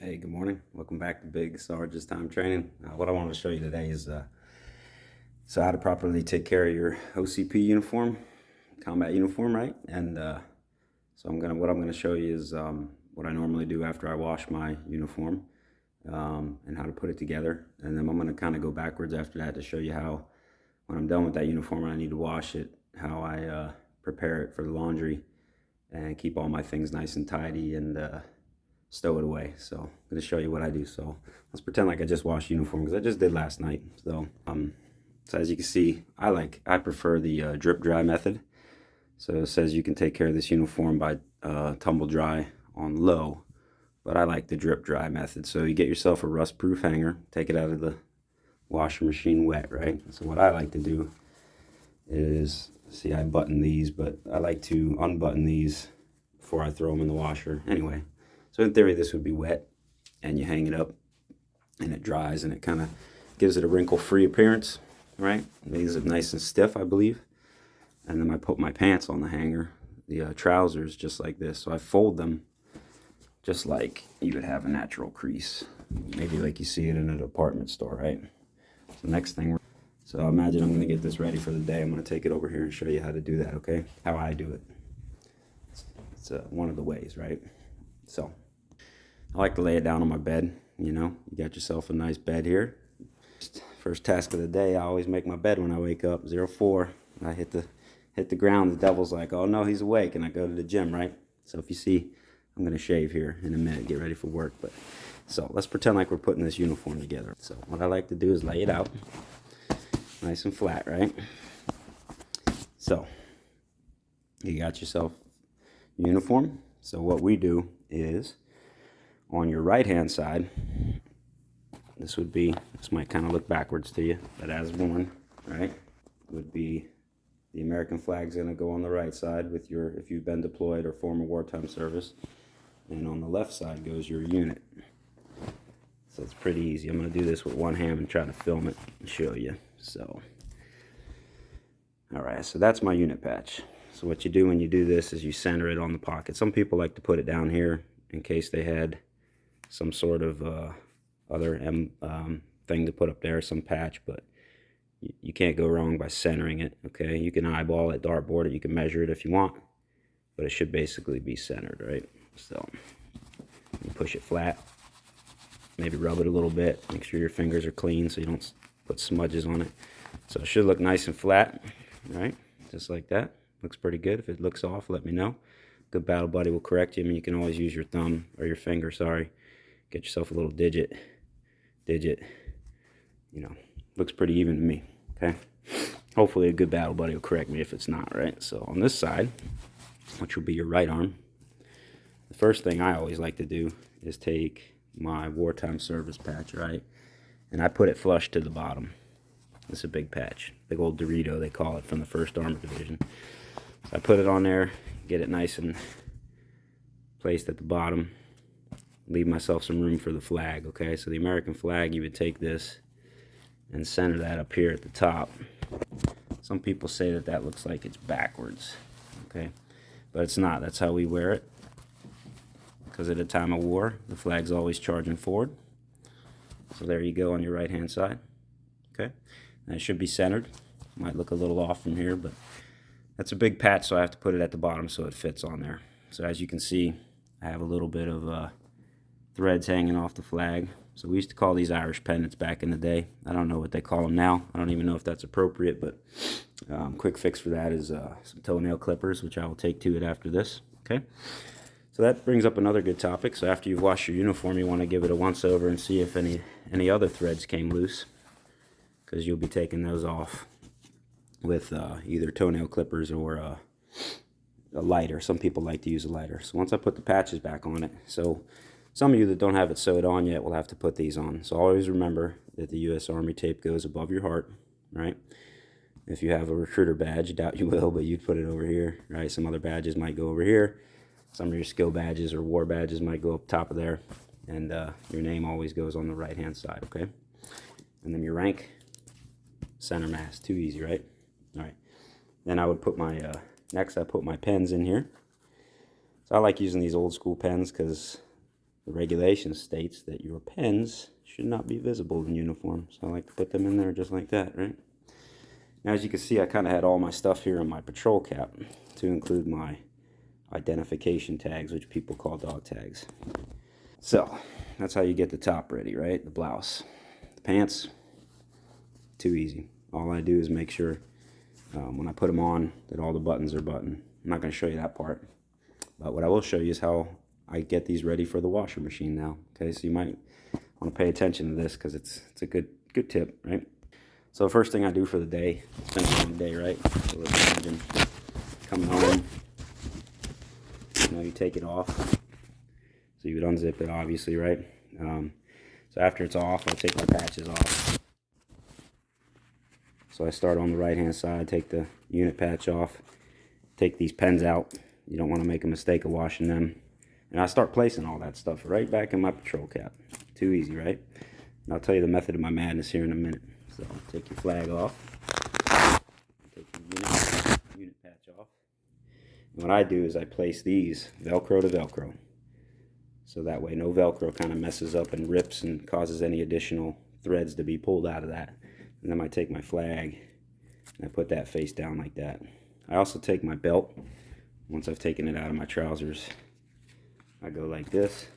Hey, good morning. Welcome back to Big Sarge's Time Training. What I wanted to show you today is so how to properly take care of your OCP uniform, combat uniform, right? And so what I'm gonna show you is what I normally do after I wash my uniform, and how to put it together. And then I'm gonna kind of go backwards after that to show you how, when I'm done with that uniform and I need to wash it, how I prepare it for the laundry and keep all my things nice and tidy and stow it away. So I'm going to show you what I do. So let's pretend like I just washed uniform because I just did last night. So as you can see, I prefer the drip dry method. So it says you can take care of this uniform by tumble dry on low, but I like the drip dry method. So you get yourself a rust proof hanger, take it out of the washer machine wet, right? So what I like to do is, see, I button these, but I like to unbutton these before I throw them in the washer. Anyway, so in theory, this would be wet, and you hang it up, and it dries, and it kind of gives it a wrinkle-free appearance, right? It makes it nice and stiff, I believe. And then I put my pants on the hanger, the trousers, just like this. So I fold them just like you would have a natural crease, maybe like you see it in a department store, right? So next thing, so imagine I'm going to get this ready for the day. I'm going to take it over here and show you how to do that, okay? How I do it. It's one of the ways, right? So I like to lay it down on my bed. You got yourself a nice bed here. First task of the day, I always make my bed when I wake up. 04. I hit the ground. The devil's like, oh no, he's awake, and I go to the gym, right? So if you see, I'm gonna shave here in a minute, get ready for work. But so let's pretend like we're putting this uniform together. So what I like to do is lay it out nice and flat, right? So you got yourself a uniform. So what we do is, on your right hand side, this might kind of look backwards to you, but as one, right, would be the American flag's going to go on the right side with your, if you've been deployed or former wartime service, and on the left side goes your unit. So it's pretty easy. I'm going to do this with one hand and try to film it and show you. So all right, so that's my unit patch. So what you do when you do this is you center it on the pocket. Some people like to put it down here in case they had some sort of other thing to put up there, some patch, but you can't go wrong by centering it, okay? You can eyeball it, dartboard it, you can measure it if you want, but it should basically be centered, right? So you push it flat, maybe rub it a little bit, make sure your fingers are clean so you don't put smudges on it. So it should look nice and flat, right? Just like that. Looks pretty good. If it looks off, let me know. Good battle buddy will correct you. I mean, you can always use your thumb or your finger, sorry. Get yourself a little digit. Looks pretty even to me, okay? Hopefully a good battle buddy will correct me if it's not, right? So on this side, which will be your right arm, the first thing I always like to do is take my wartime service patch, right? And I put it flush to the bottom. This is a big patch, big old Dorito they call it, from the 1st Armored Division. So I put it on there, get it nice and placed at the bottom, leave myself some room for the flag, okay? So the American flag, you would take this and center that up here at the top. Some people say that that looks like it's backwards, okay? But it's not. That's how we wear it. Because at a time of war, the flag's always charging forward. So there you go on your right-hand side, okay? And it should be centered. Might look a little off from here, but that's a big patch, so I have to put it at the bottom so it fits on there. So as you can see, I have a little bit of threads hanging off the flag. So we used to call these Irish pendants back in the day. I don't know what they call them now. I don't even know if that's appropriate, but quick fix for that is some toenail clippers, which I will take to it after this, okay? So that brings up another good topic. So after you've washed your uniform, you want to give it a once over and see if any other threads came loose, because you'll be taking those off with either toenail clippers or a lighter. Some people like to use a lighter. So once I put the patches back on it, so some of you that don't have it sewed on yet will have to put these on. So always remember that the U.S. Army tape goes above your heart, right? If you have a recruiter badge, doubt you will, but you'd put it over here, right? Some other badges might go over here. Some of your skill badges or war badges might go up top of there. And your name always goes on the right-hand side, okay? And then your rank, center mass. Too easy, right? All right. Then I would put my, next I put my pens in here. So I like using these old school pens because the regulation states that your pens should not be visible in uniform. So I like to put them in there just like that, right? Now, as you can see, I kind of had all my stuff here in my patrol cap, to include my identification tags, which people call dog tags. So that's how you get the top ready, right? The blouse. The pants, too easy. All I do is make sure when I put them on that all the buttons are buttoned. I'm not going to show you that part, but what I will show you is how I get these ready for the washer machine now. Okay, so you might want to pay attention to this because it's a good tip, right? So the first thing I do for the day, it's been a long day, right? So let's imagine coming home, you take it off. So you would unzip it, obviously, right? So after it's off, I'll take my patches off. So I start on the right-hand side, take the unit patch off, take these pens out. You don't want to make a mistake of washing them. And I start placing all that stuff right back in my patrol cap. Too easy, right? And I'll tell you the method of my madness here in a minute. So take your flag off, take the unit patch off. And what I do is I place these Velcro to Velcro. So that way no Velcro kind of messes up and rips and causes any additional threads to be pulled out of that. And then I take my flag and I put that face down like that. I also take my belt. Once I've taken it out of my trousers, I go like this,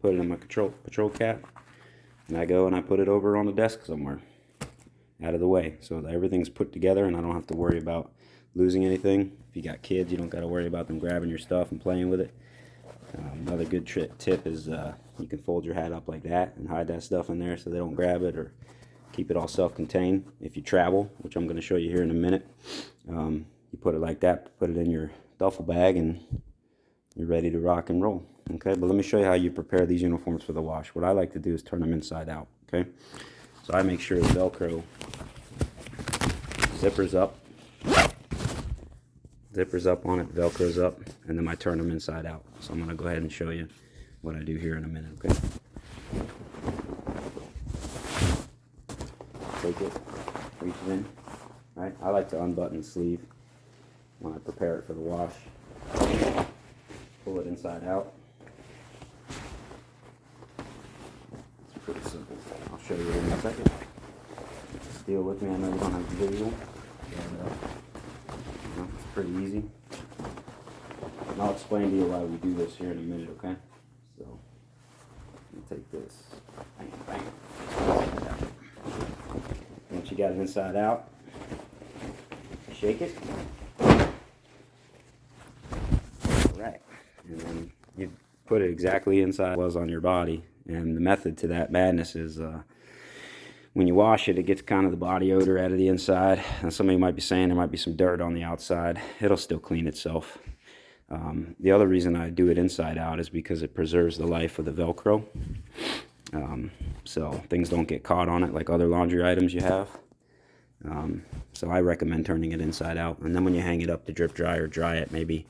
put it in my patrol cap, and I go and I put it over on the desk somewhere, out of the way, so that everything's put together and I don't have to worry about losing anything. If you got kids, you don't got to worry about them grabbing your stuff and playing with it. Another good tip is you can fold your hat up like that and hide that stuff in there so they don't grab it, or keep it all self-contained. If you travel, which I'm going to show you here in a minute, you put it like that, put it in your duffel bag, and you're ready to rock and roll. Okay, but let me show you how you prepare these uniforms for the wash. What I like to do is turn them inside out. Okay, so I make sure the Velcro zippers up on it, Velcro's up, and then I turn them inside out. So I'm going to go ahead and show you what I do here in a minute. Okay, take it, reach it in. Right, I like to unbutton the sleeve when I prepare it for the wash. Pull it inside out. It's pretty simple. I'll show you in a second. Just deal with me. I know you don't have the visual. It's pretty easy. And I'll explain to you why we do this here in a minute, okay? So, I'm gonna take this. Bang, bang. Once you got it inside out, shake it. Alright. And then you put it exactly inside it was on your body. And the method to that madness is when you wash it, it gets kind of the body odor out of the inside. And some of you might be saying there might be some dirt on the outside. It'll still clean itself. The other reason I do it inside out is because it preserves the life of the Velcro. So things don't get caught on it like other laundry items you have. So I recommend turning it inside out. And then when you hang it up to drip dry or dry it, maybe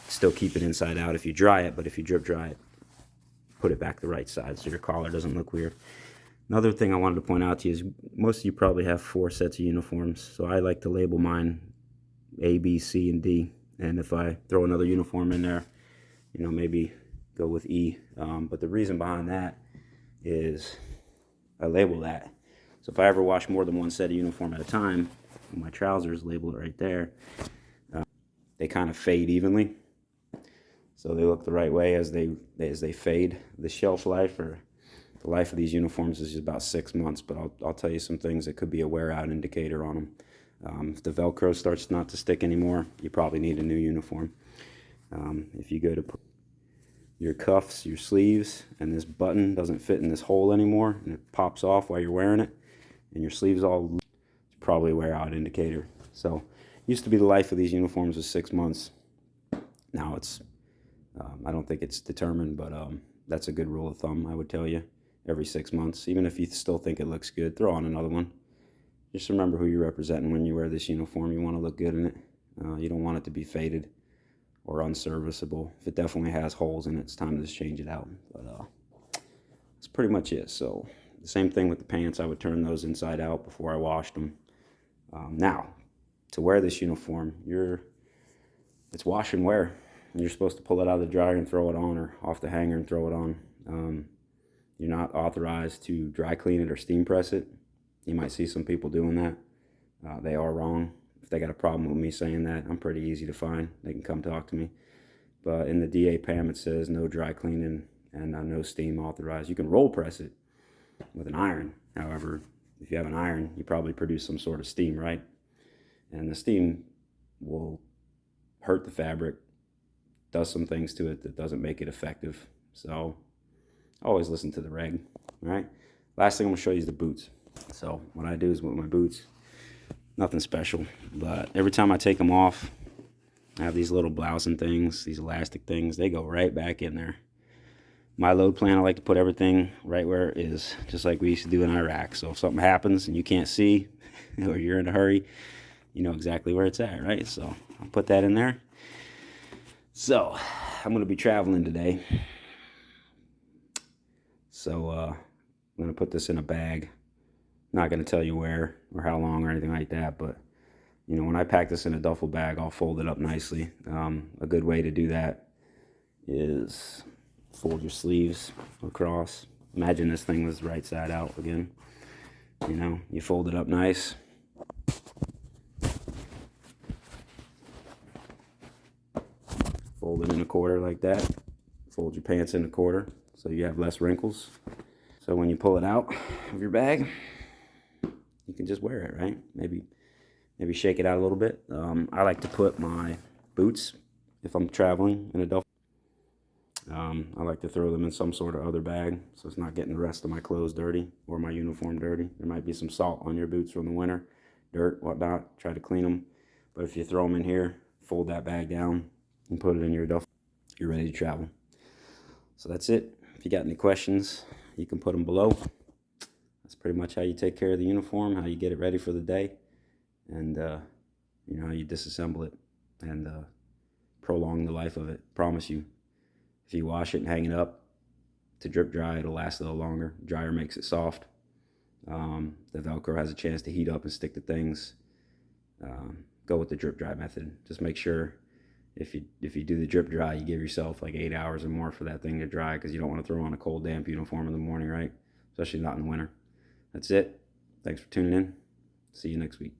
still keep it inside out if you dry it, but if you drip dry it, put it back the right side so your collar doesn't look weird. Another thing I wanted to point out to you is most of you probably have 4 sets of uniforms, so I like to label mine A, B, C, and D. And if I throw another uniform in there, maybe go with E. But the reason behind that is I label that. So if I ever wash more than one set of uniform at a time, my trousers, label it right there, they kind of fade evenly. So they look the right way as they fade. The shelf life or the life of these uniforms is about 6 months, but I'll tell you some things that could be a wear out indicator on them. If the Velcro starts not to stick anymore, you probably need a new uniform. If you go to your cuffs, your sleeves, and this button doesn't fit in this hole anymore, and it pops off while you're wearing it, and your sleeves all loose, it's probably a wear out indicator. So used to be the life of these uniforms was 6 months. Now it's I don't think it's determined, but that's a good rule of thumb. I would tell you every 6 months. Even if you still think it looks good, throw on another one. Just remember who you're representing when you wear this uniform. You want to look good in it. You don't want it to be faded or unserviceable. If it definitely has holes in it, it's time to just change it out. But that's pretty much it. So the same thing with the pants. I would turn those inside out before I washed them. Now, to wear this uniform, it's wash and wear. You're supposed to pull it out of the dryer and throw it on, or off the hanger and throw it on. You're not authorized to dry clean it or steam press it. You might see some people doing that. They are wrong. If they got a problem with me saying that, I'm pretty easy to find. They can come talk to me. But in the DA-PAM, it says no dry cleaning and no steam authorized. You can roll press it with an iron. However, if you have an iron, you probably produce some sort of steam, right? And the steam will hurt the fabric, does some things to it that doesn't make it effective. So always listen to the reg, all right? Last thing I'm gonna show you is the boots. So what I do is with my boots, nothing special, but every time I take them off, I have these little blousing things, these elastic things, they go right back in there. My load plan, I like to put everything right where it is, just like we used to do in Iraq. So if something happens and you can't see or you're in a hurry, you know exactly where it's at, right? So I'll put that in there. So I'm going to be traveling today. So I'm going to put this in a bag. Not going to tell you where or how long or anything like that, but you know, when I pack this in a duffel bag, I'll fold it up nicely. A good way to do that is fold your sleeves across. Imagine this thing was right side out again. You know, you fold it up nice. Fold it in a quarter like that. Fold your pants in a quarter so you have less wrinkles. So when you pull it out of your bag, you can just wear it, right? Maybe shake it out a little bit. I like to put my boots, if I'm traveling, in a duffel. I like to throw them in some sort of other bag so it's not getting the rest of my clothes dirty or my uniform dirty. There might be some salt on your boots from the winter, dirt, whatnot. Try to clean them. But if you throw them in here, fold that bag down and put it in your duffel, you're ready to travel. So that's it. If you got any questions, you can put them below. That's pretty much how you take care of the uniform, how you get it ready for the day, and you know, how you disassemble it and prolong the life of it. Promise you, if you wash it and hang it up to drip dry, it'll last a little longer. Dryer makes it soft. The Velcro has a chance to heat up and stick to things. Go with the drip dry method. Just make sure if you do the drip dry, you give yourself like 8 hours or more for that thing to dry, because you don't want to throw on a cold, damp uniform in the morning, right? Especially not in the winter. That's it. Thanks for tuning in. See you next week.